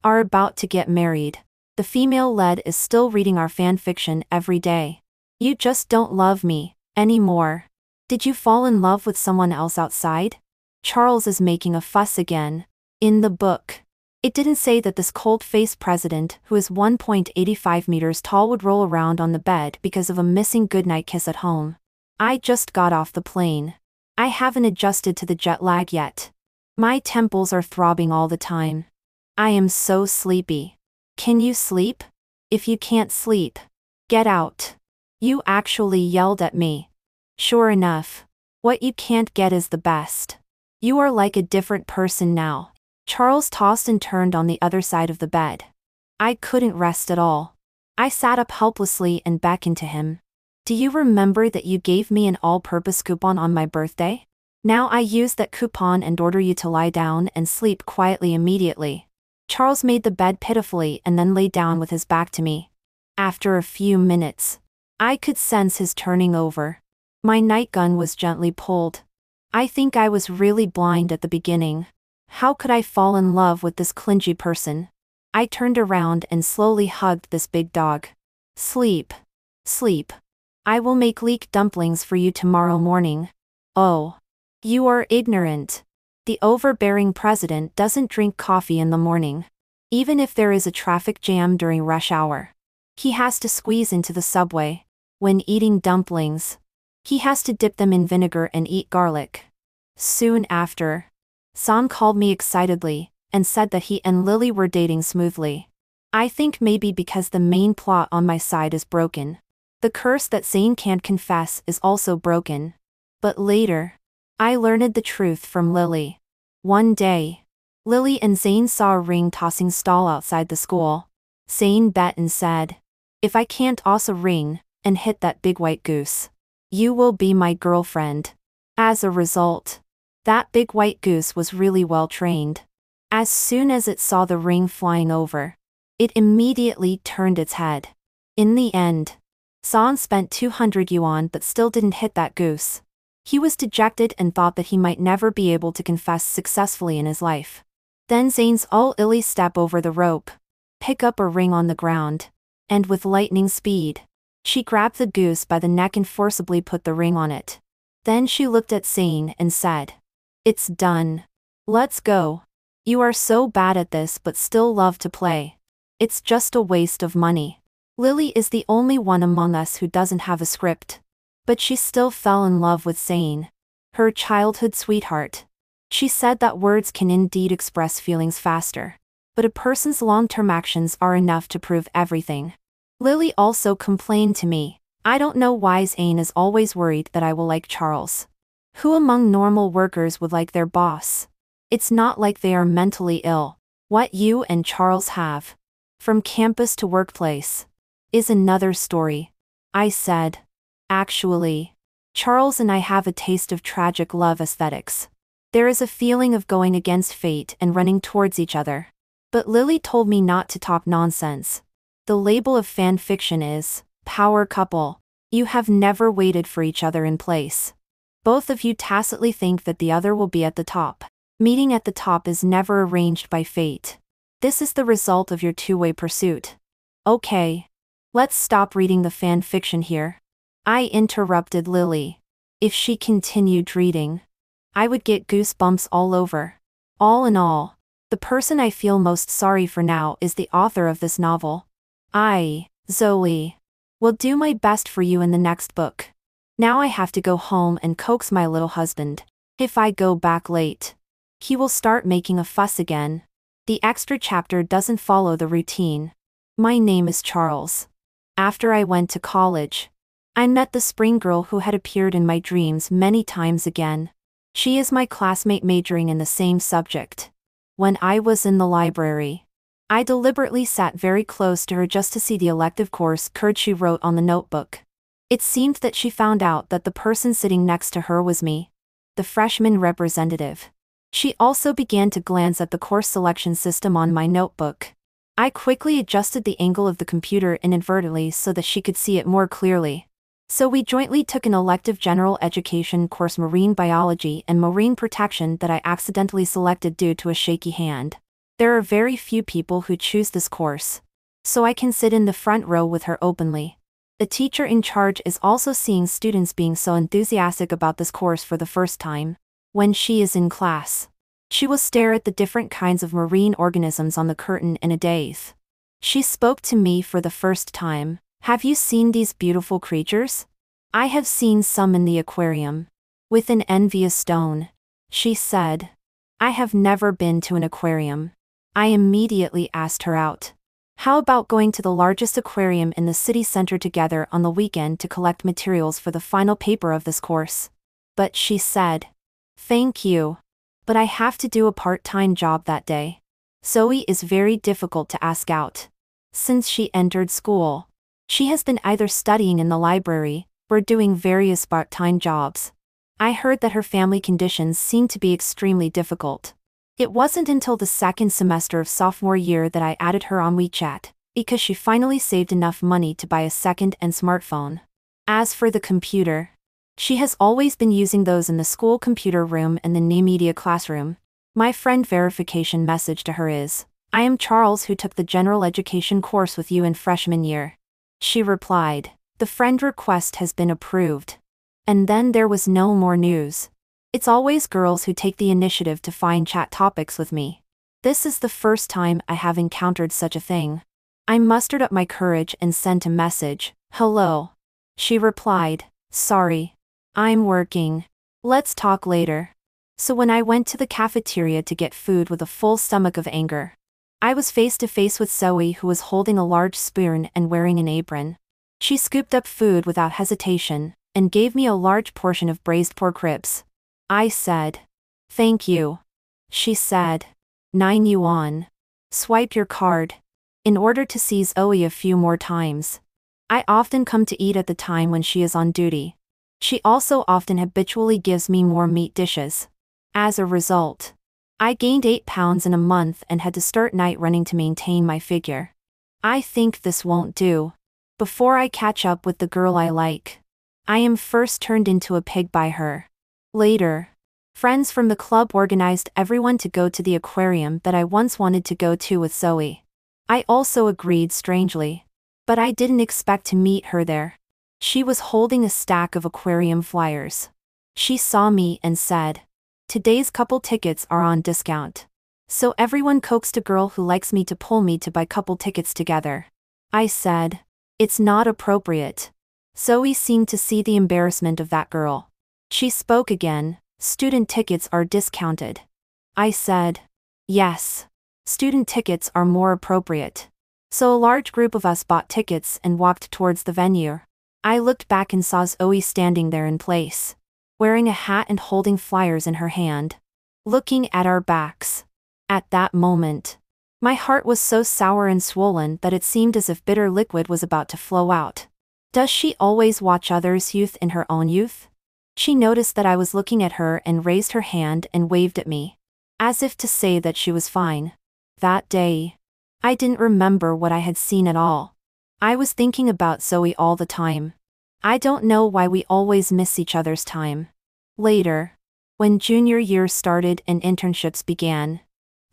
are about to get married. The female lead is still reading our fan fiction every day. You just don't love me anymore. Did you fall in love with someone else outside? Charles is making a fuss again. In the book, it didn't say that this cold-faced president who is 1.85 meters tall would roll around on the bed because of a missing goodnight kiss at home. I just got off the plane. I haven't adjusted to the jet lag yet. My temples are throbbing all the time. I am so sleepy. Can you sleep? If you can't sleep, get out. You actually yelled at me. Sure enough. What you can't get is the best. You are like a different person now. Charles tossed and turned on the other side of the bed. I couldn't rest at all. I sat up helplessly and beckoned to him. Do you remember that you gave me an all-purpose coupon on my birthday? Now I use that coupon and order you to lie down and sleep quietly immediately. Charles made the bed pitifully and then lay down with his back to me. After a few minutes, I could sense his turning over. My nightgun was gently pulled. I think I was really blind at the beginning. How could I fall in love with this clingy person? I turned around and slowly hugged this big dog. Sleep. Sleep. I will make leek dumplings for you tomorrow morning. Oh. You are ignorant. The overbearing president doesn't drink coffee in the morning. Even if there is a traffic jam during rush hour. He has to squeeze into the subway. When eating dumplings, he has to dip them in vinegar and eat garlic. Soon after, Sam called me excitedly and said that he and Lily were dating smoothly. I think maybe because the main plot on my side is broken. The curse that Zane can't confess is also broken. But later, I learned the truth from Lily. One day, Lily and Zane saw a ring-tossing stall outside the school. Zane bet and said, if I can't toss a ring and hit that big white goose, you will be my girlfriend. As a result, that big white goose was really well trained. As soon as it saw the ring flying over, it immediately turned its head. In the end, Zane spent 200 yuan but still didn't hit that goose. He was dejected and thought that he might never be able to confess successfully in his life. Then Zane's Illy step over the rope, pick up a ring on the ground, and with lightning speed, she grabbed the goose by the neck and forcibly put the ring on it. Then she looked at Zane and said, it's done. Let's go. You are so bad at this but still love to play. It's just a waste of money. Lily is the only one among us who doesn't have a script. But she still fell in love with Zane, her childhood sweetheart. She said that words can indeed express feelings faster, but a person's long-term actions are enough to prove everything. Lily also complained to me, I don't know why Zane is always worried that I will like Charles. Who among normal workers would like their boss? It's not like they are mentally ill. What you and Charles have, from campus to workplace, is another story. I said. Actually, Charles and I have a taste of tragic love aesthetics. There is a feeling of going against fate and running towards each other. But Lily told me not to talk nonsense. The label of fan fiction is power couple. You have never waited for each other in place. Both of you tacitly think that the other will be at the top. Meeting at the top is never arranged by fate. This is the result of your two-way pursuit. Okay. Let's stop reading the fan fiction here. I interrupted Lily. If she continued reading, I would get goosebumps all over. All in all, the person I feel most sorry for now is the author of this novel. I, Zoe, will do my best for you in the next book. Now I have to go home and coax my little husband. If I go back late, he will start making a fuss again. The extra chapter doesn't follow the routine. My name is Charles. After I went to college, I met the spring girl who had appeared in my dreams many times again. She is my classmate majoring in the same subject. When I was in the library, I deliberately sat very close to her just to see the elective course card she wrote on the notebook. It seemed that she found out that the person sitting next to her was me, the freshman representative. She also began to glance at the course selection system on my notebook. I quickly adjusted the angle of the computer inadvertently so that she could see it more clearly. So we jointly took an elective general education course, marine biology and marine protection, that I accidentally selected due to a shaky hand. There are very few people who choose this course, so I can sit in the front row with her openly. The teacher in charge is also seeing students being so enthusiastic about this course for the first time. When she is in class, she will stare at the different kinds of marine organisms on the curtain in a daze. She spoke to me for the first time. Have you seen these beautiful creatures? I have seen some in the aquarium. With an envious tone, she said. I have never been to an aquarium. I immediately asked her out. How about going to the largest aquarium in the city center together on the weekend to collect materials for the final paper of this course? But she said, thank you. But I have to do a part-time job that day. Zoe is very difficult to ask out. Since she entered school, she has been either studying in the library or doing various part-time jobs. I heard that her family conditions seem to be extremely difficult. It wasn't until the second semester of sophomore year that I added her on WeChat, because she finally saved enough money to buy a second-hand smartphone. As for the computer, she has always been using those in the school computer room and the new media classroom. My friend verification message to her is, I am Charles who took the general education course with you in freshman year. She replied, the friend request has been approved. And then there was no more news. It's always girls who take the initiative to find chat topics with me. This is the first time I have encountered such a thing. I mustered up my courage and sent a message, hello. She replied, sorry. I'm working. Let's talk later. So when I went to the cafeteria to get food with a full stomach of anger, I was face to face with Zoe, who was holding a large spoon and wearing an apron. She scooped up food without hesitation and gave me a large portion of braised pork ribs. I said, thank you. She said, 9 yuan. Swipe your card. In order to see Zoe a few more times. I often come to eat at the time when she is on duty. She also often habitually gives me more meat dishes. As a result, I gained 8 pounds in a month and had to start night running to maintain my figure. I think this won't do. Before I catch up with the girl I like, I am first turned into a pig by her. Later, friends from the club organized everyone to go to the aquarium that I once wanted to go to with Zoe. I also agreed strangely. But I didn't expect to meet her there. She was holding a stack of aquarium flyers. She saw me and said, today's couple tickets are on discount. So everyone coaxed a girl who likes me to pull me to buy couple tickets together. I said, it's not appropriate. Zoe seemed to see the embarrassment of that girl. She spoke again, student tickets are discounted. I said, yes. Student tickets are more appropriate. So a large group of us bought tickets and walked towards the venue. I looked back and saw Zoe standing there in place, wearing a hat and holding flyers in her hand, looking at our backs. At that moment, my heart was so sour and swollen that it seemed as if bitter liquid was about to flow out. Does she always watch others' youth in her own youth? She noticed that I was looking at her and raised her hand and waved at me, as if to say that she was fine. That day, I didn't remember what I had seen at all. I was thinking about Zoe all the time. I don't know why we always miss each other's time. Later, when junior year started and internships began,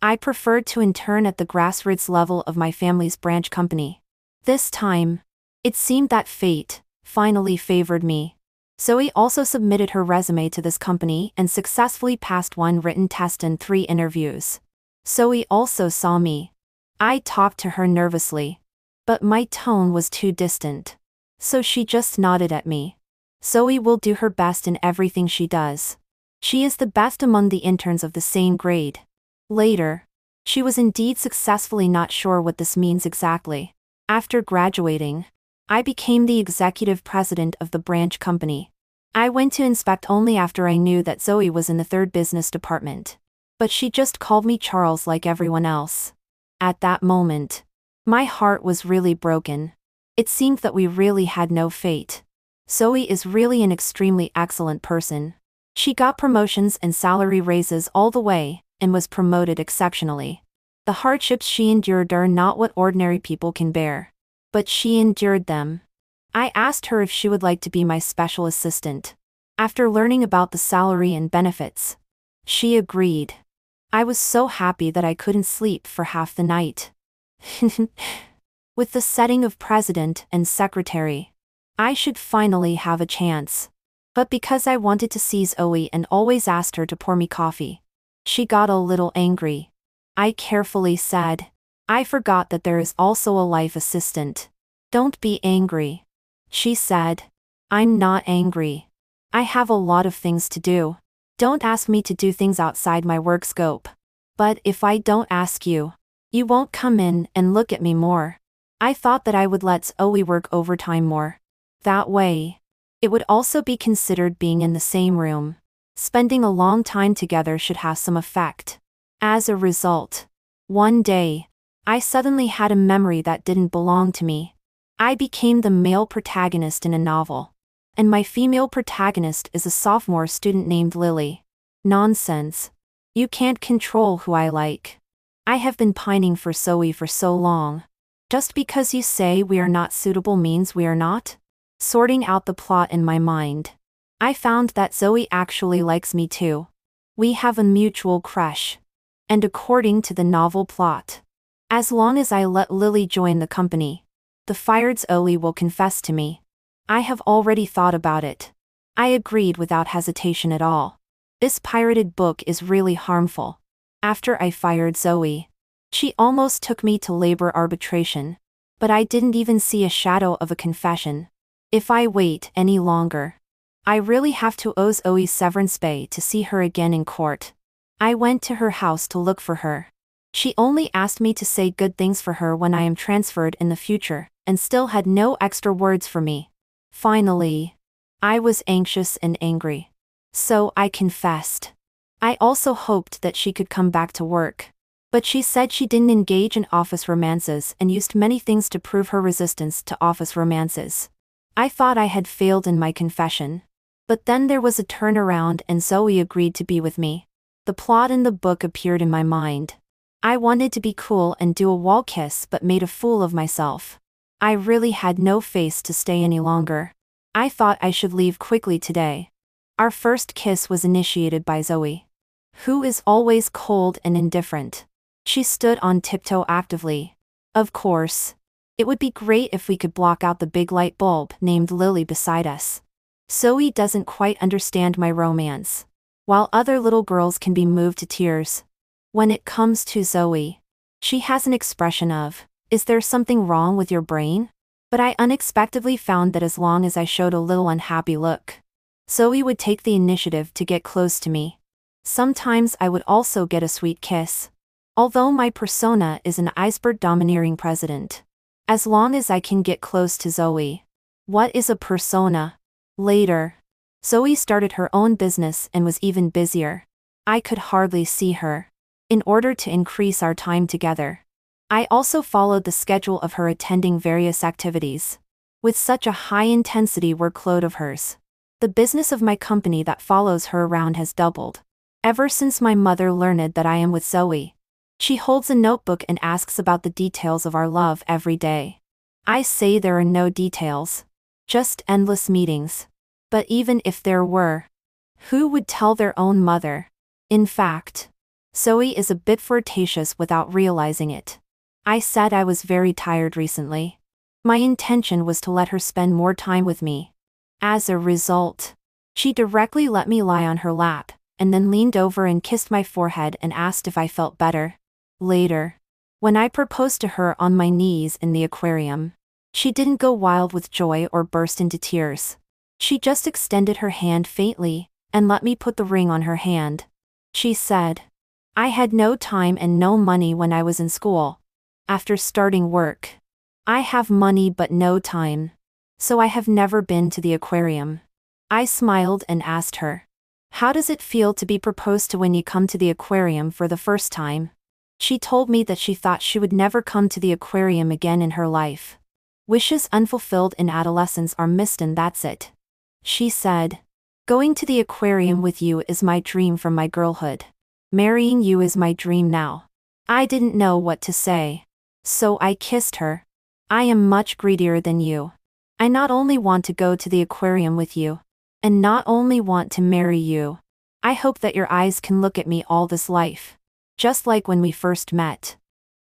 I preferred to intern at the grassroots level of my family's branch company. This time, it seemed that fate finally favored me. Zoe also submitted her resume to this company and successfully passed 1 written test and 3 interviews. Zoe also saw me. I talked to her nervously, but my tone was too distant. So she just nodded at me. Zoe will do her best in everything she does. She is the best among the interns of the same grade. Later, she was indeed successfully not sure what this means exactly. After graduating, I became the executive president of the branch company. I went to inspect only after I knew that Zoe was in the 3rd business department. But she just called me Charles like everyone else. At that moment, my heart was really broken. It seemed that we really had no fate. Zoe is really an extremely excellent person. She got promotions and salary raises all the way, and was promoted exceptionally. The hardships she endured are not what ordinary people can bear. But she endured them. I asked her if she would like to be my special assistant. After learning about the salary and benefits, she agreed. I was so happy that I couldn't sleep for half the night. With the setting of president and secretary, I should finally have a chance. But because I wanted to see Zoe and always asked her to pour me coffee, she got a little angry. I carefully said, I forgot that there is also a life assistant. Don't be angry. She said, I'm not angry. I have a lot of things to do. Don't ask me to do things outside my work scope. But if I don't ask you, You won't come in and look at me more. I thought that I would let Zoe work overtime more. That way, it would also be considered being in the same room. Spending a long time together should have some effect. As a result, one day, I suddenly had a memory that didn't belong to me. I became the male protagonist in a novel. And my female protagonist is a sophomore student named Lily. Nonsense. You can't control who I like. I have been pining for Zoe for so long. Just because you say we are not suitable means we are not? Sorting out the plot in my mind, I found that Zoe actually likes me too. We have a mutual crush. And according to the novel plot, as long as I let Lily join the company, the fired Zoe will confess to me. I have already thought about it. I agreed without hesitation at all. This pirated book is really harmful. After I fired Zoe, she almost took me to labor arbitration. But I didn't even see a shadow of a confession. If I wait any longer, I really have to owe Zoe severance pay to see her again in court. I went to her house to look for her. She only asked me to say good things for her when I am transferred in the future, and still had no extra words for me. Finally, I was anxious and angry. So I confessed. I also hoped that she could come back to work. But she said she didn't engage in office romances and used many things to prove her resistance to office romances. I thought I had failed in my confession. But then there was a turnaround and Zoe agreed to be with me. The plot in the book appeared in my mind. I wanted to be cool and do a wall kiss but made a fool of myself. I really had no face to stay any longer. I thought I should leave quickly today. Our first kiss was initiated by Zoe, who is always cold and indifferent. She stood on tiptoe actively. Of course, it would be great if we could block out the big light bulb named Lily beside us. Zoe doesn't quite understand my romance, while other little girls can be moved to tears. When it comes to Zoe, she has an expression of, "Is there something wrong with your brain?" But I unexpectedly found that as long as I showed a little unhappy look, Zoe would take the initiative to get close to me. Sometimes I would also get a sweet kiss. Although my persona is an iceberg domineering president. As long as I can get close to Zoe. What is a persona? Later, Zoe started her own business and was even busier. I could hardly see her. In order to increase our time together, I also followed the schedule of her attending various activities. With such a high-intensity workload of hers, the business of my company that follows her around has doubled. Ever since my mother learned that I am with Zoe, she holds a notebook and asks about the details of our love every day. I say there are no details. Just endless meetings. But even if there were, who would tell their own mother? In fact, Zoe is a bit flirtatious without realizing it. I said I was very tired recently. My intention was to let her spend more time with me. As a result, she directly let me lie on her lap, and then leaned over and kissed my forehead and asked if I felt better. Later, when I proposed to her on my knees in the aquarium, she didn't go wild with joy or burst into tears. She just extended her hand faintly, and let me put the ring on her hand. She said, "I had no time and no money when I was in school. After starting work, I have money but no time. So I have never been to the aquarium." I smiled and asked her, "How does it feel to be proposed to when you come to the aquarium for the first time?" She told me that she thought she would never come to the aquarium again in her life. Wishes unfulfilled in adolescence are missed and that's it. She said, "Going to the aquarium with you is my dream from my girlhood. Marrying you is my dream now." I didn't know what to say. So I kissed her. "I am much greedier than you. I not only want to go to the aquarium with you, and not only want to marry you, I hope that your eyes can look at me all this life. Just like when we first met."